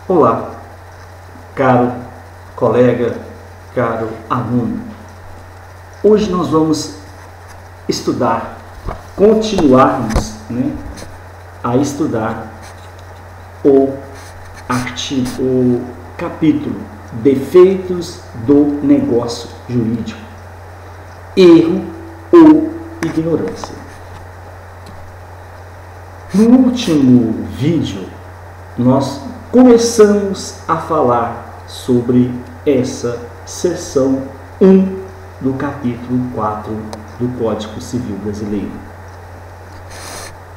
Olá, caro colega, caro aluno. Hoje nós vamos estudar, continuarmos a estudar o capítulo Defeitos do Negócio Jurídico, Erro ou Ignorância. No último vídeo, nós começamos a falar sobre essa seção 1 do capítulo 4 do Código Civil Brasileiro.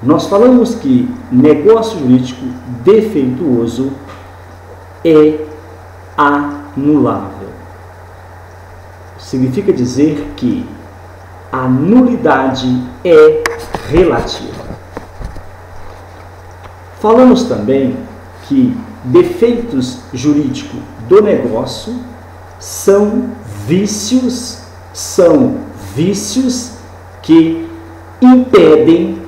Nós falamos que negócio jurídico defeituoso é anulável. Significa dizer que a nulidade é relativa. Falamos também que defeitos jurídicos do negócio são vícios que impedem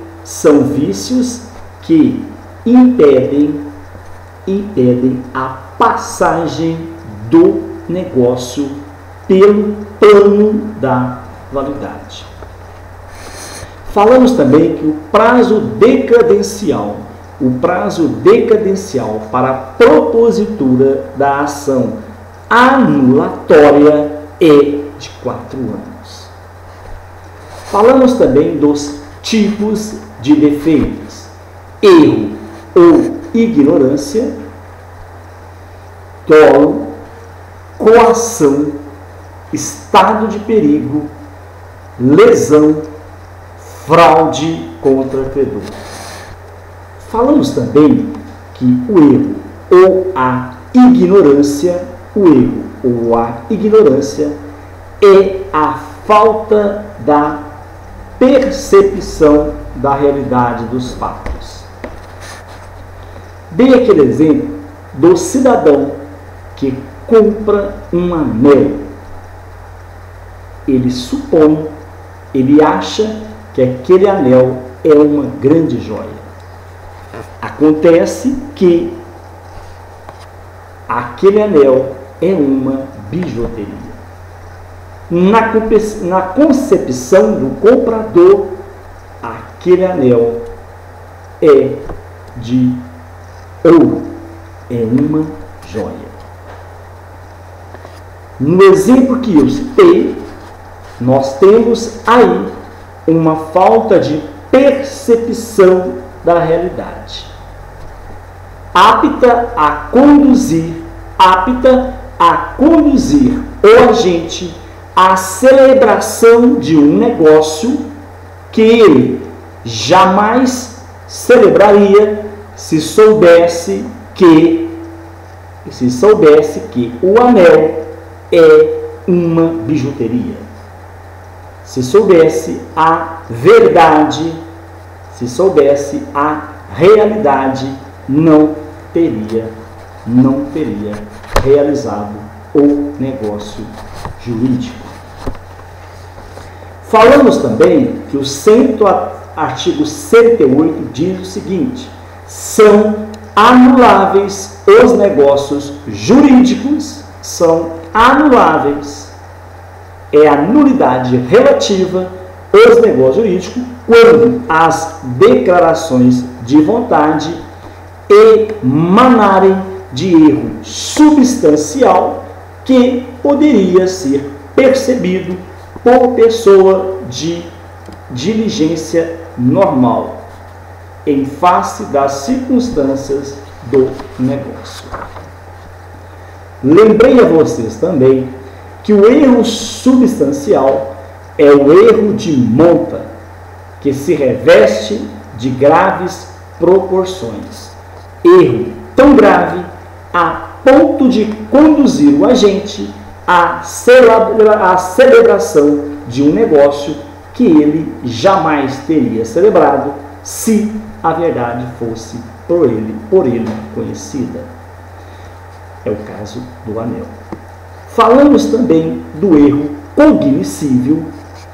a passagem do negócio pelo plano da validade. Falamos também que o prazo decadencial para a propositura da ação anulatória é de 4 anos. Falamos também dos tipos de defeitos: erro ou ignorância, dolo, coação, estado de perigo, lesão, fraude contra credor. Falamos também que o erro ou a ignorância é a falta da percepção da realidade dos fatos. Dei aquele exemplo do cidadão que compra um anel. Ele acha que aquele anel é uma grande joia. Acontece que aquele anel é uma bijuteria. Na concepção do comprador, aquele anel é de ouro, é uma joia. No exemplo que eu citei, nós temos aí uma falta de percepção da realidade. Apta a conduzir o agente à celebração de um negócio que ele jamais celebraria se soubesse que o anel é uma bijuteria. Se soubesse a verdade, se soubesse a realidade, não teria realizado o negócio jurídico. Falamos também que o artigo 108 diz o seguinte: são anuláveis os negócios jurídicos, são anuláveis, é a nulidade relativa os negócios jurídicos quando as declarações de vontade emanarem de erro substancial que poderia ser percebido por pessoa de diligência normal, em face das circunstâncias do negócio. Lembrei a vocês também que o erro substancial é o erro de monta, que se reveste de graves proporções. Erro tão grave a ponto de conduzir o agente à celebração de um negócio que ele jamais teria celebrado se a verdade fosse por ele conhecida. É o caso do anel. Falamos também do erro cognoscível,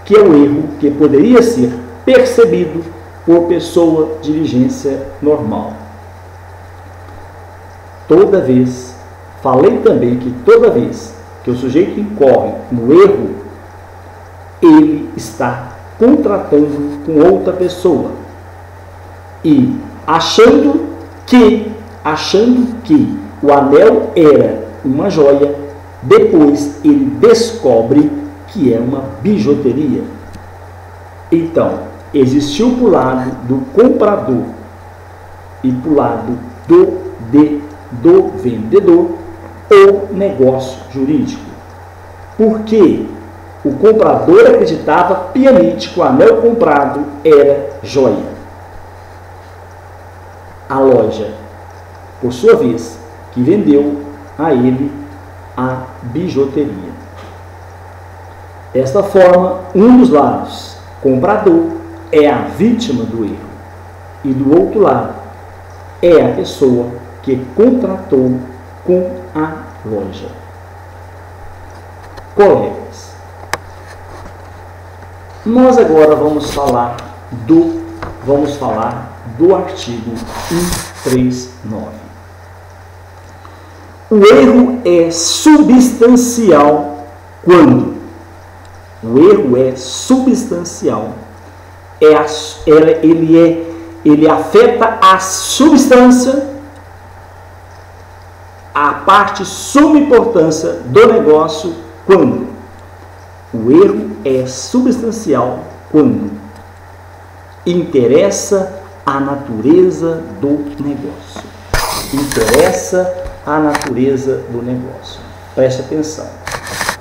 que é o erro que poderia ser percebido por pessoa de diligência normal. toda vez, falei também que toda vez que o sujeito incorre no erro, ele está contratando com outra pessoa e achando que o anel era uma joia, depois ele descobre que é uma bijuteria. Então, existiu para o lado do comprador e para o lado do vendedor o negócio jurídico. Porque o comprador acreditava piamente que o anel comprado era joia. A loja, por sua vez, que vendeu a ele a bijuteria. Desta forma, um dos lados, comprador, é a vítima do erro, e do outro lado é a pessoa que contratou com a loja. Colegas, nós agora vamos falar do artigo 139. O erro é substancial quando? O erro é substancial. Ele afeta a substância, a parte suma importância do negócio quando? O erro é substancial quando interessa a natureza do negócio. Interessa a natureza do negócio. Preste atenção.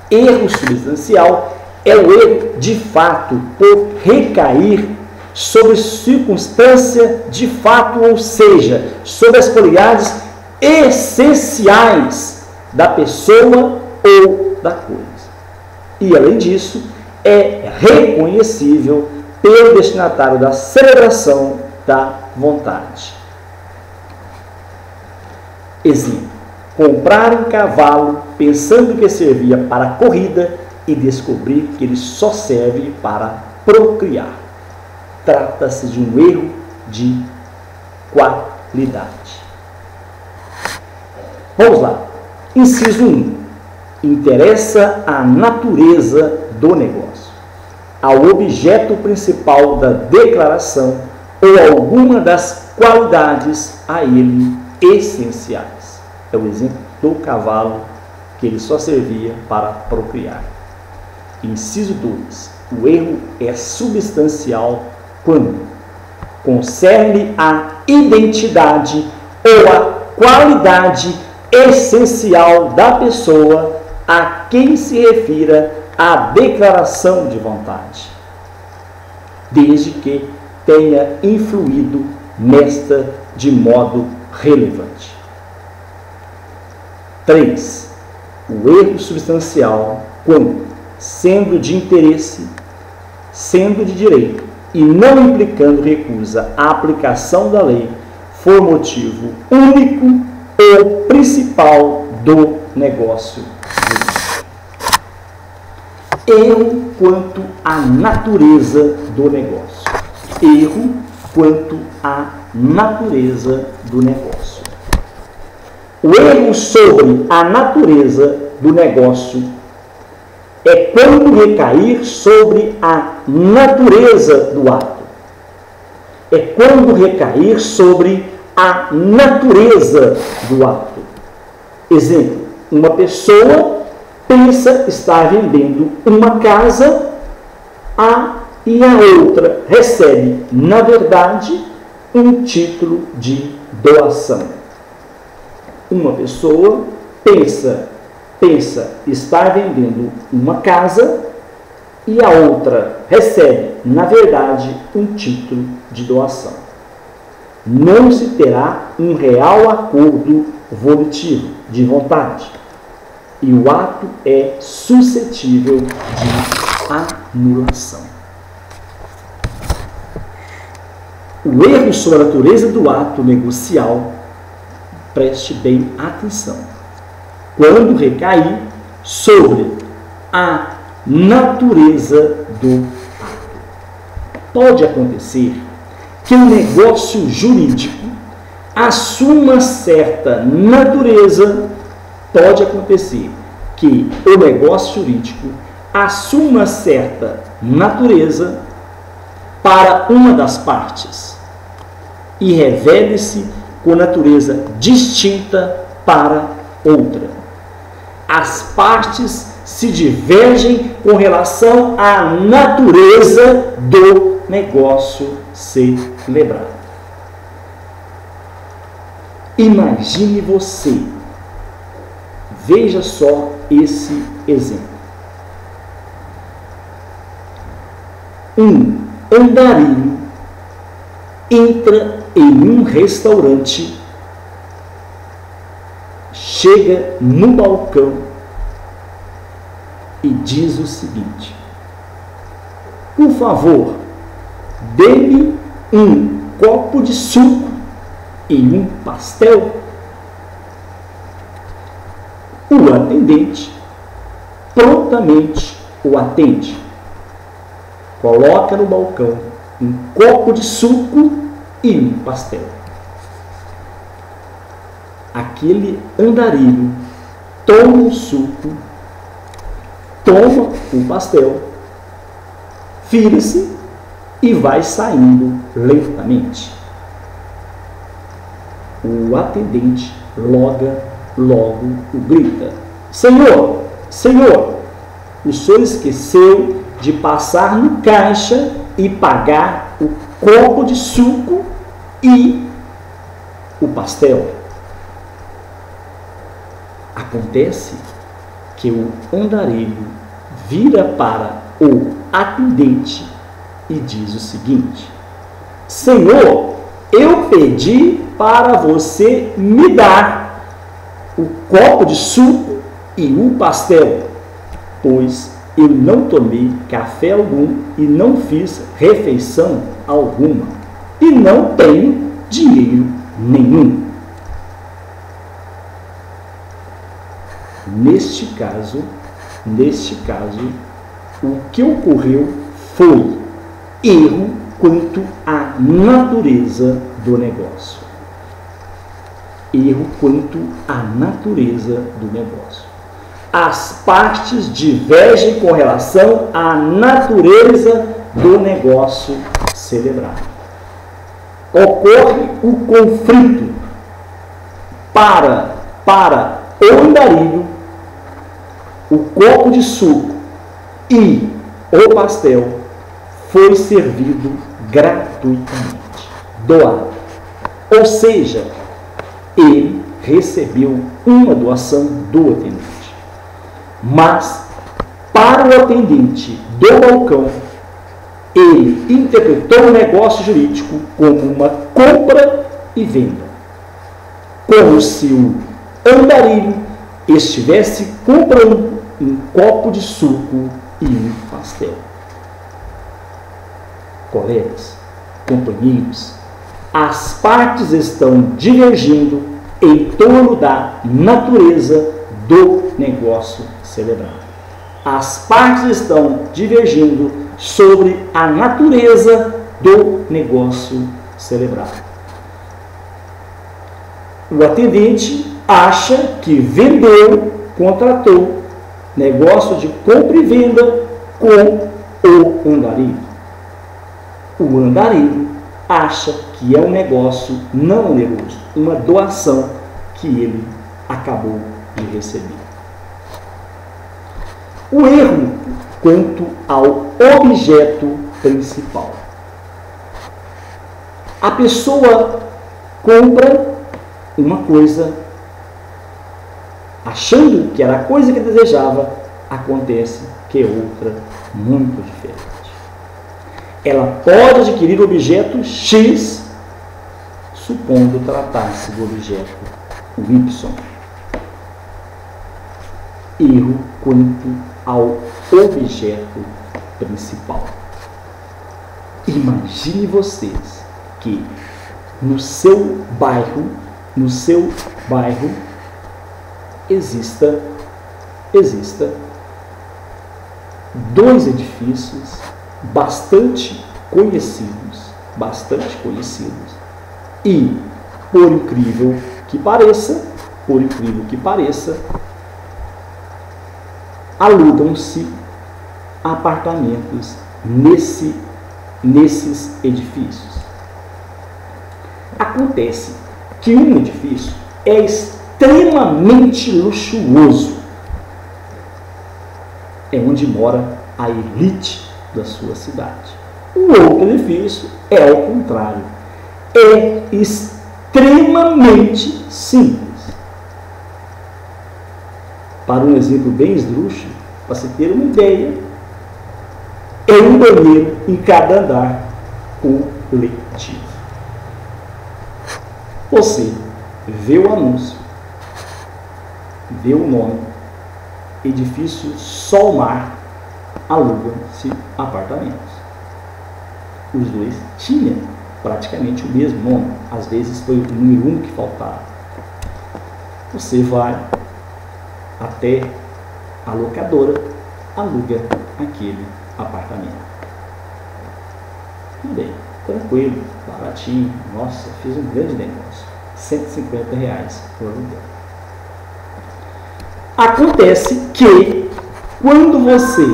Erro substancial é o erro de fato por recair sobre circunstância de fato, ou seja, sobre as qualidades essenciais da pessoa ou da coisa. E, além disso, é reconhecível pelo destinatário da celebração da vontade. Exemplo: comprar um cavalo pensando que servia para a corrida e descobrir que ele só serve para procriar. Trata-se de um erro de qualidade. Vamos lá. Inciso 1. Interessa a natureza do negócio, ao objeto principal da declaração ou alguma das qualidades a ele essenciais. É o exemplo do cavalo, que ele só servia para procriar. Inciso 2. O erro é substancial quando concerne a identidade ou a qualidade essencial da pessoa a quem se refira a declaração de vontade, desde que tenha influído nesta de modo relevante. 3. O erro substancial quando, sendo de interesse, sendo de direito e não implicando recusa à aplicação da lei, for motivo único ou principal do negócio. Erro quanto à natureza do negócio. Erro quanto à natureza do negócio. O erro sobre a natureza do negócio é quando recair sobre a natureza do ato. É quando recair sobre a natureza do ato. Exemplo: uma pessoa pensa estar vendendo uma casa e a outra recebe, na verdade, um título de doação. Uma pessoa pensa estar vendendo uma casa e a outra recebe, na verdade, um título de doação. Não se terá um real acordo volitivo de vontade e o ato é suscetível de anulação. O erro sobre a natureza do ato negocial, preste bem atenção, quando recair sobre a natureza do ato. Pode acontecer que o negócio jurídico assuma certa natureza, pode acontecer que o negócio jurídico assuma certa natureza para uma das partes e revele-se com natureza distinta para outra. As partes se divergem com relação à natureza do negócio celebrado. Imagine você, veja só esse exemplo. Um andarilho entra em um restaurante, chega no balcão e diz o seguinte: por favor, dê-me um copo de suco e um pastel. O atendente prontamente o atende, coloca no balcão um copo de suco e um pastel. Aquele andarilho toma o suco, toma o pastel, vira-se e vai saindo lentamente. O atendente logo o grita: Senhor, senhor, o senhor esqueceu de passar no caixa e pagar o copo de suco e o pastel. Acontece que o andarilho vira para o atendente e diz o seguinte: Senhor, eu pedi para você me dar o copo de suco e o pastel, pois eu não tomei café algum e não fiz refeição alguma e não tenho dinheiro nenhum. Neste caso, o que ocorreu foi erro quanto à natureza do negócio. Erro quanto à natureza do negócio. As partes divergem com relação à natureza do negócio celebrado. Ocorre o conflito. Para o andarilho, o copo de suco e o pastel foi servido gratuitamente, doado. Ou seja, ele recebeu uma doação do atendente. Mas, para o atendente do balcão, ele interpretou o negócio jurídico como uma compra e venda, como se o andarilho estivesse comprando um copo de suco e um pastel. Colegas, companheiros, as partes estão divergindo em torno da natureza do negócio celebrado. As partes estão divergindo sobre a natureza do negócio celebrado. O atendente acha que vendeu, contratou negócio de compra e venda com o andarilho. O andarilho acha que é um negócio não oneroso, uma doação que ele acabou de receber. O erro quanto ao objeto principal. A pessoa compra uma coisa achando que era a coisa que desejava, acontece que é outra muito diferente. Ela pode adquirir o objeto X, supondo tratar-se do objeto Y. Erro quanto ao objeto principal. Imagine vocês que no seu bairro exista dois edifícios bastante conhecidos, e por incrível que pareça, alugam-se apartamentos nesses edifícios. Acontece que um edifício é extremamente luxuoso. É onde mora a elite da sua cidade. O outro edifício é ao contrário. É extremamente simples. Para um exemplo bem esdrúxulo, para se ter uma ideia, é um banheiro em cada andar coletivo. Você vê o anúncio, vê o nome, edifício Solmar, alugam-se apartamentos. Os dois tinham praticamente o mesmo nome, às vezes foi o número 1 que faltava. Você vai até a locadora, aluga aquele apartamento. Tudo bem, tranquilo, baratinho. Nossa, fiz um grande negócio. R$150 por aluguel. Acontece que quando você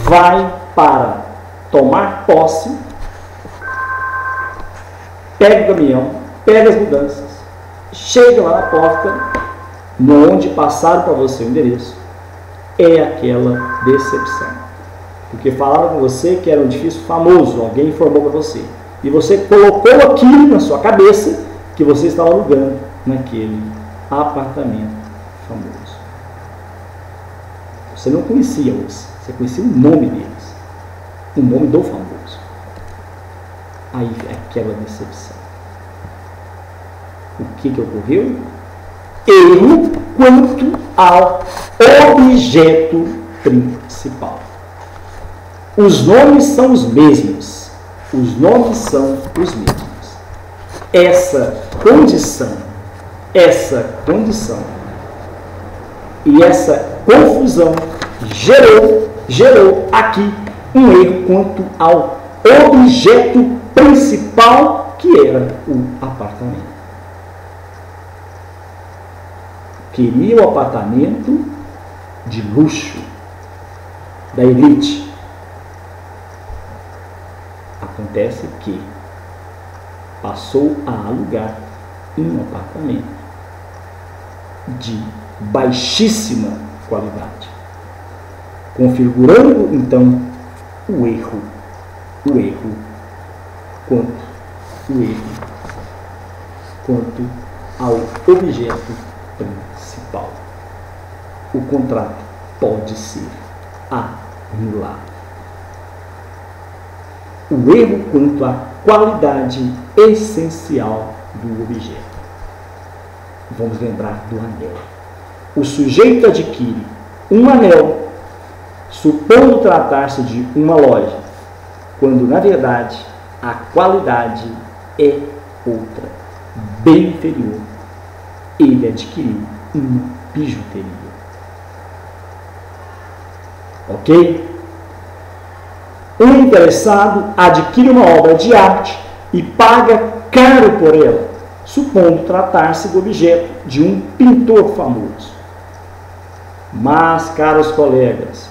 vai para tomar posse, pega o caminhão, pega as mudanças, chega lá na porta, onde passaram para você o endereço, é aquela decepção. Porque falaram com você que era um edifício famoso, alguém informou para você. E você colocou aquilo na sua cabeça que você estava alugando naquele apartamento famoso. Você não conhecia os, você conhecia o nome deles, o nome do famoso. Aí é aquela decepção. O que ocorreu? Erro quanto ao objeto principal. Os nomes são os mesmos. Essa condição e essa confusão gerou aqui um erro quanto ao objeto principal, que era o apartamento. Queria o apartamento de luxo, da elite. Acontece que passou a alugar um apartamento de baixíssima qualidade, configurando então o erro quanto ao objeto principal. O contrato pode ser anulado. O erro quanto à qualidade essencial do objeto. Vamos lembrar do anel. O sujeito adquire um anel, supondo tratar-se de uma loja, quando na verdade a qualidade é outra, bem inferior. Ele adquiriu uma bijuteria. Ok? Um interessado adquire uma obra de arte e paga caro por ela, supondo tratar-se do objeto de um pintor famoso. Mas, caros colegas,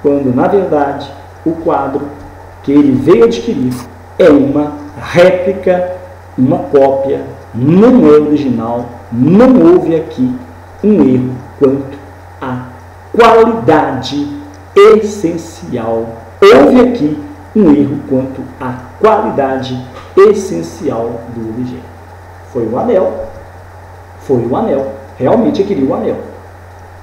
quando na verdade o quadro que ele veio adquirir é uma réplica, uma cópia, não é original, não houve aqui um erro quanto à qualidade essencial. Houve aqui um erro quanto à qualidade essencial do objeto. Foi o anel, realmente ele queria o anel.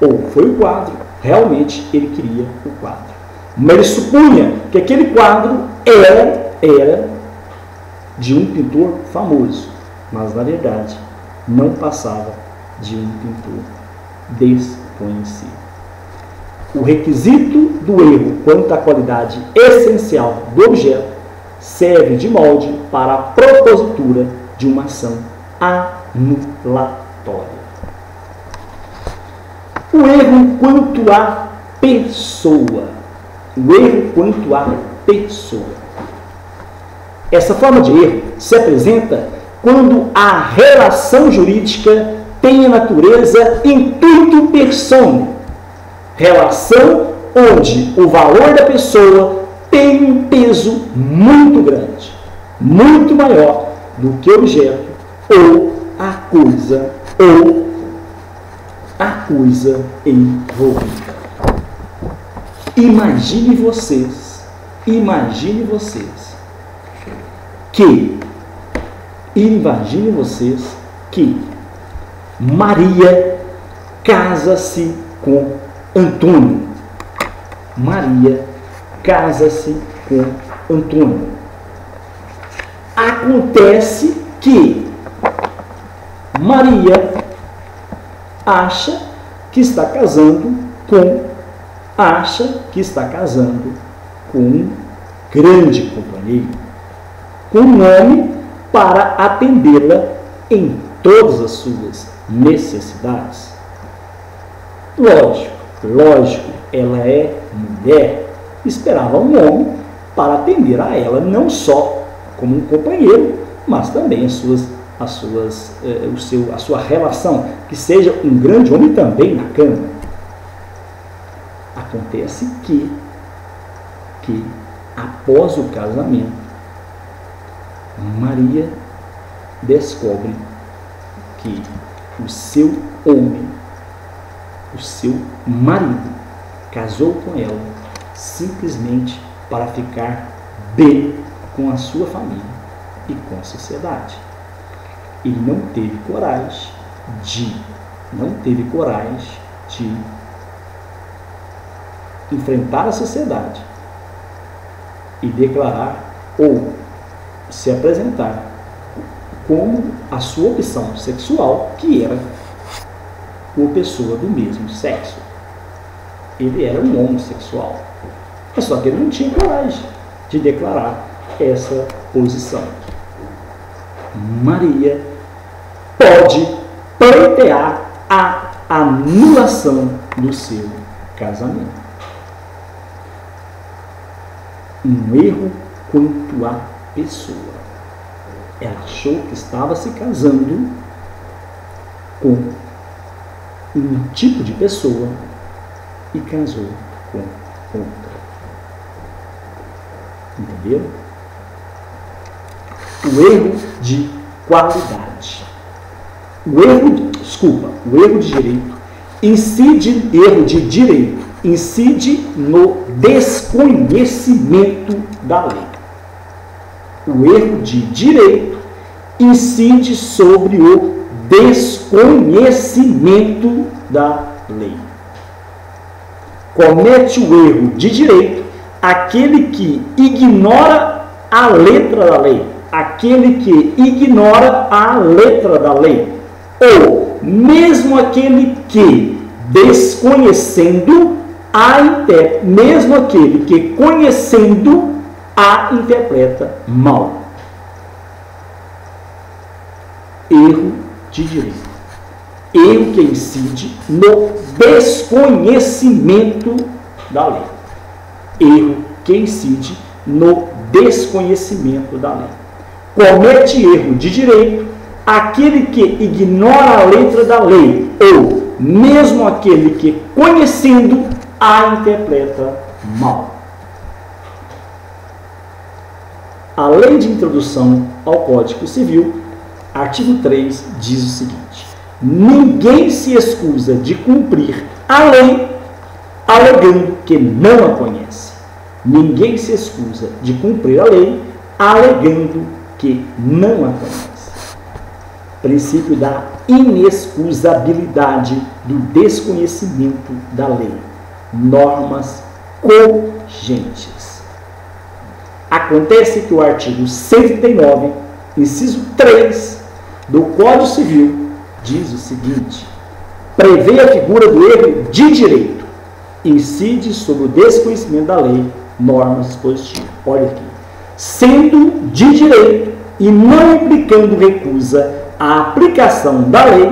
Ou foi o quadro, realmente ele queria o quadro. Mas ele supunha que aquele quadro era de um pintor famoso, mas na verdade não passava de um pintor desconhecido. O requisito do erro quanto à qualidade essencial do objeto serve de molde para a propositura de uma ação anulatória. O erro quanto à pessoa. Essa forma de erro se apresenta quando a relação jurídica tem a natureza intuito personae, relação onde o valor da pessoa tem um peso muito grande, muito maior do que o objeto ou a coisa envolvida. Imagine vocês que Maria casa-se com Antônio. Maria casa-se com Antônio. Acontece que Maria acha que está casando com um grande companheiro, com um nome para atendê-la em todas as suas necessidades. Lógico, ela é mulher, esperava um homem para atender a ela, não só como um companheiro, mas também a sua relação, que seja um grande homem também na cama. Acontece que após o casamento, Maria descobre que o seu homem, o seu marido, casou com ela simplesmente para ficar bem com a sua família e com a sociedade. Ele não teve coragem de enfrentar a sociedade e declarar ou se apresentar como a sua opção sexual, que era uma pessoa do mesmo sexo. Ele era um homossexual. Mas só que ele não tinha coragem de declarar essa posição. Maria pode pleitear a anulação do seu casamento. Um erro quanto à pessoa. Ela achou que estava se casando com um tipo de pessoa e casou com outra. Entenderam? O erro de qualidade. O erro de direito incide no desconhecimento da lei. O erro de direito incide sobre o desconhecimento da lei. Comete o erro de direito aquele que ignora a letra da lei, ou mesmo aquele que, conhecendo, a interpreta mal. Erro de direito. Erro que incide no desconhecimento da lei. Erro que incide no desconhecimento da lei. Comete erro de direito aquele que ignora a letra da lei, ou mesmo aquele que, conhecendo, a interpreta mal. A Lei de Introdução ao Código Civil, artigo 3, diz o seguinte: ninguém se excusa de cumprir a lei alegando que não a conhece. Ninguém se excusa de cumprir a lei alegando que não a conhece. Princípio da inexcusabilidade do desconhecimento da lei. Normas cogentes. Acontece que o artigo 139, inciso 3 do Código Civil diz o seguinte: prevê a figura do erro de direito, incide sobre o desconhecimento da lei, normas dispositivas. Olha aqui. Sendo de direito e não implicando recusa à aplicação da lei,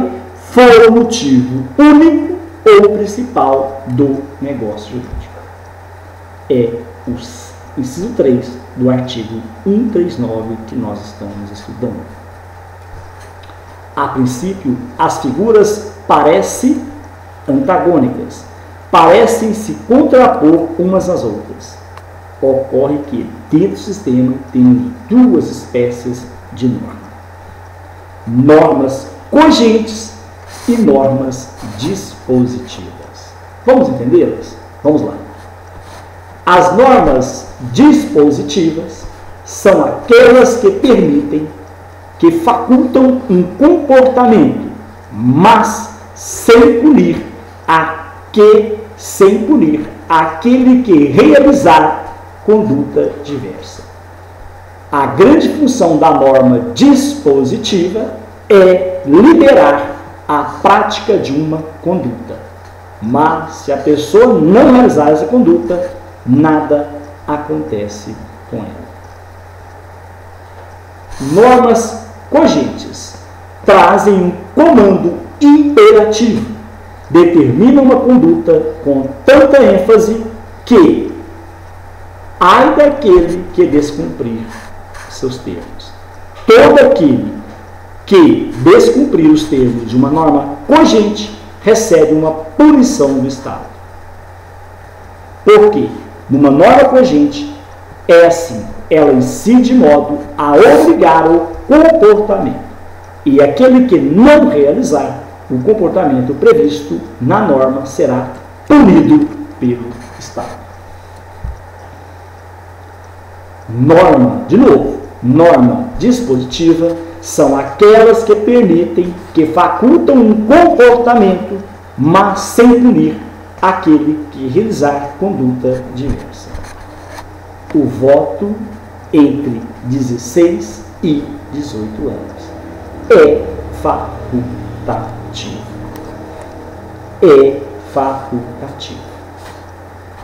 for o motivo único ou principal do negócio jurídico. É o inciso 3 do artigo 139 que nós estamos estudando. A princípio, as figuras parecem antagônicas, parecem se contrapor umas às outras. Ocorre que, dentro do sistema, temos duas espécies de norma: normas cogentes e normas dispositivas. Vamos entendê-las? Vamos lá. As normas dispositivas são aquelas que permitem, que facultam um comportamento, mas sem punir aquele que realizar conduta diversa. A grande função da norma dispositiva é liberar a prática de uma conduta. Mas, se a pessoa não realizar essa conduta, nada acontece com ela. Normas cogentes trazem um comando imperativo, determinam uma conduta com tanta ênfase que ai daquele que descumprir seus termos. Todo aquele que descumprir os termos de uma norma cogente recebe uma punição do Estado. Porque numa norma cogente é assim, ela incide de modo a obrigar o comportamento. E aquele que não realizar o comportamento previsto na norma será punido pelo Estado. Norma, de novo, norma dispositiva são aquelas que permitem, que facultam um comportamento, mas sem punir aquele que realizar conduta diversa. O voto entre 16 e 18 anos é facultativo. É facultativo.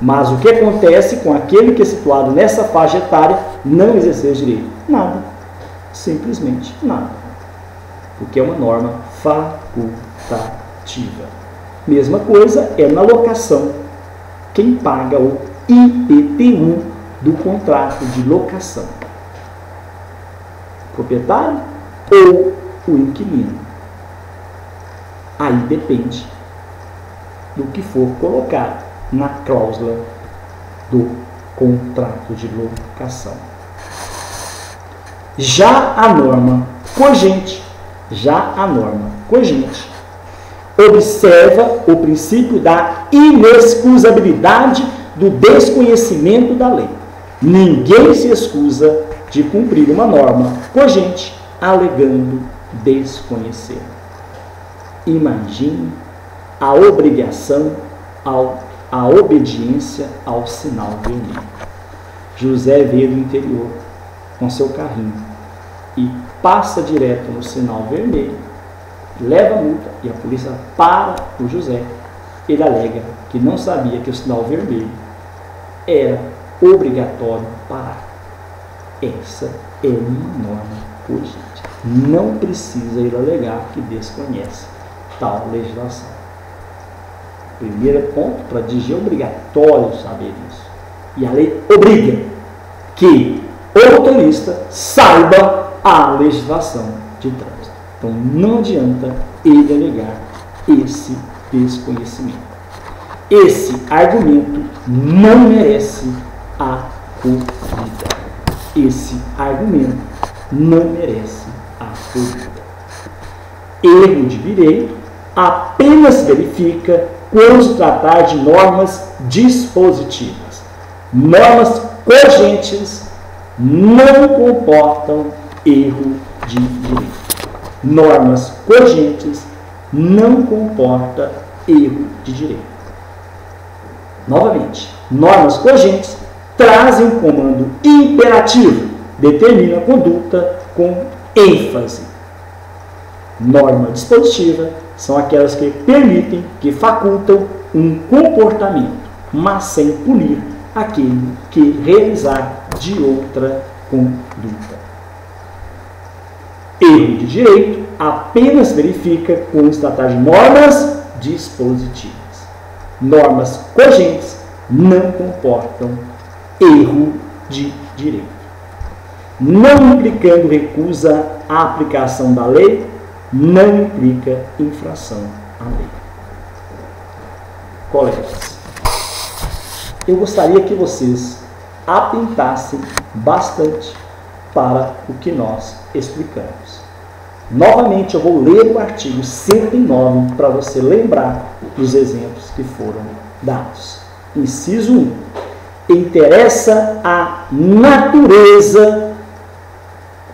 Mas o que acontece com aquele que é situado nessa faixa etária não exercer direito? Nada. Simplesmente nada. Porque é uma norma facultativa. Mesma coisa é na locação. Quem paga o IPTU do contrato de locação? O proprietário ou o inquilino? Aí depende do que for colocado na cláusula do contrato de locação. Já a norma cogente observa o princípio da inexcusabilidade do desconhecimento da lei. Ninguém se excusa de cumprir uma norma cogente alegando desconhecer. Imagine a obrigação a obediência ao sinal vermelho. José veio do interior com seu carrinho e passa direto no sinal vermelho, leva a multa e a polícia para o José. Ele alega que não sabia que o sinal vermelho era obrigatório parar. Essa é uma norma cogente. Não precisa ele alegar que desconhece tal legislação. Primeiro ponto, para dirigir é obrigatório saber isso. E a lei obriga que o motorista saiba a legislação de trânsito. Então não adianta ele alegar esse desconhecimento. Esse argumento não merece a corrida. Esse argumento não merece a corrida. Erro de direito apenas verifica quando se tratar de normas dispositivas. Normas cogentes não comportam erro de direito. Normas cogentes não comportam erro de direito. Novamente, normas cogentes trazem um comando imperativo, determinam a conduta com ênfase. Norma dispositiva são aquelas que permitem, que facultam um comportamento, mas sem punir aquele que realizar de outra conduta. Erro de direito apenas verifica quando se tratar de normas dispositivas. Normas cogentes não comportam erro de direito. Não implicando recusa à aplicação da lei, não implica infração à lei. Colegas, eu gostaria que vocês atentassem bastante para o que nós explicamos. Novamente, eu vou ler o artigo 109 para você lembrar dos exemplos que foram dados. Inciso 1. Interessa a natureza,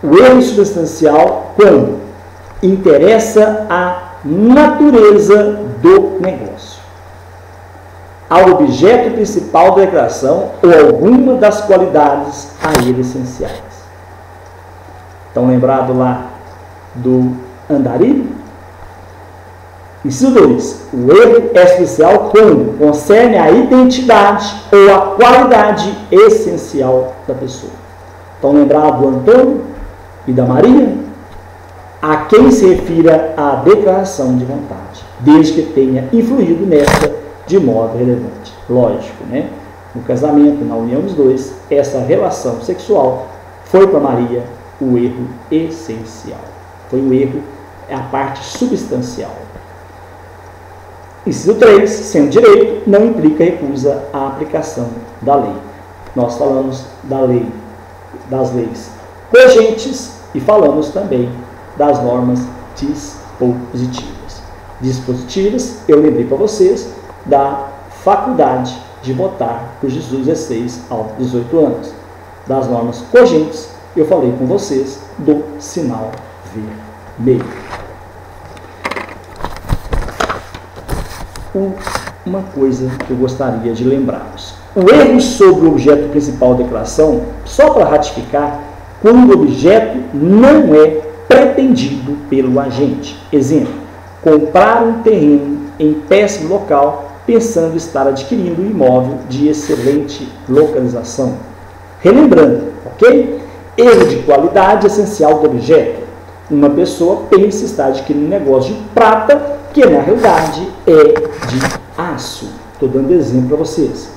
o erro substancial, quando interessa a natureza do negócio, ao objeto principal da declaração ou alguma das qualidades a ele essenciais. Estão lembrados lá do andarilho? Inciso 2. O erro é especial quando concerne a identidade ou a qualidade essencial da pessoa. Estão lembrados do Antônio e da Maria? A quem se refira a declaração de vontade, desde que tenha influído nesta de modo relevante. Lógico, né? No casamento, na união dos dois, essa relação sexual foi para Maria o erro essencial. Foi o erro, a parte substancial. Inciso 3, sendo direito, não implica recusa à aplicação da lei. Nós falamos da lei, das leis cogentes e falamos também das normas dispositivas. Dispositivas, eu lembrei para vocês da faculdade de votar por Jesus 16 aos 18 anos. Das normas cogentes, eu falei com vocês do sinal vermelho. Uma coisa que eu gostaria de lembrarmos. O erro sobre o objeto principal da declaração, só para ratificar, quando o objeto não é pretendido pelo agente. Exemplo, comprar um terreno em péssimo local pensando estar adquirindo um imóvel de excelente localização. Relembrando, ok? Erro de qualidade essencial do objeto. Uma pessoa pensa estar adquirindo um negócio de prata que na realidade é de aço. Estou dando exemplo para vocês.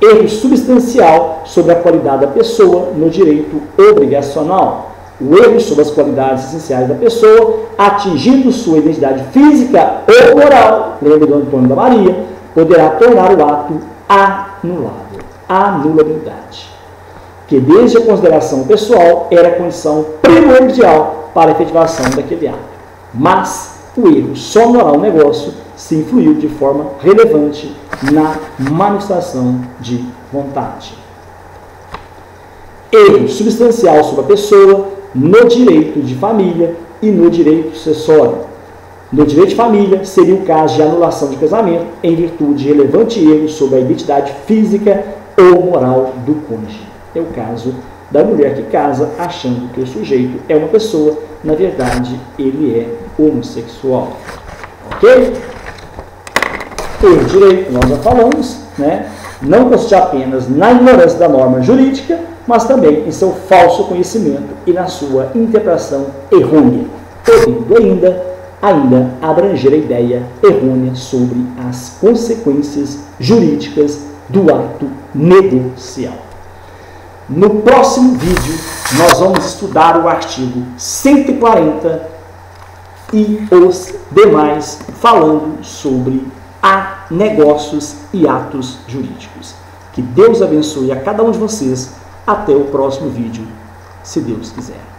Erro substancial sobre a qualidade da pessoa no direito obrigacional. O erro sobre as qualidades essenciais da pessoa, atingindo sua identidade física ou moral, lembra do Antônio e da Maria, poderá tornar o ato anulável. Anulabilidade. Que desde a consideração pessoal era a condição primordial para a efetivação daquele ato. Mas o erro só anulará o negócio se influiu de forma relevante na manifestação de vontade. Erro substancial sobre a pessoa no direito de família e no direito sucessório. No direito de família, seria o caso de anulação de casamento em virtude de relevante erro sobre a identidade física ou moral do cônjuge. É o caso da mulher que casa achando que o sujeito é uma pessoa, na verdade, ele é homossexual. Ok? Erro de direito, nós já falamos, né? Não consiste apenas na ignorância da norma jurídica, mas também em seu falso conhecimento e na sua interpretação errônea, podendo ainda abranger a ideia errônea sobre as consequências jurídicas do ato negocial. No próximo vídeo, nós vamos estudar o artigo 140 e os demais, falando sobre negócios e atos jurídicos. Que Deus abençoe a cada um de vocês. Até o próximo vídeo, se Deus quiser.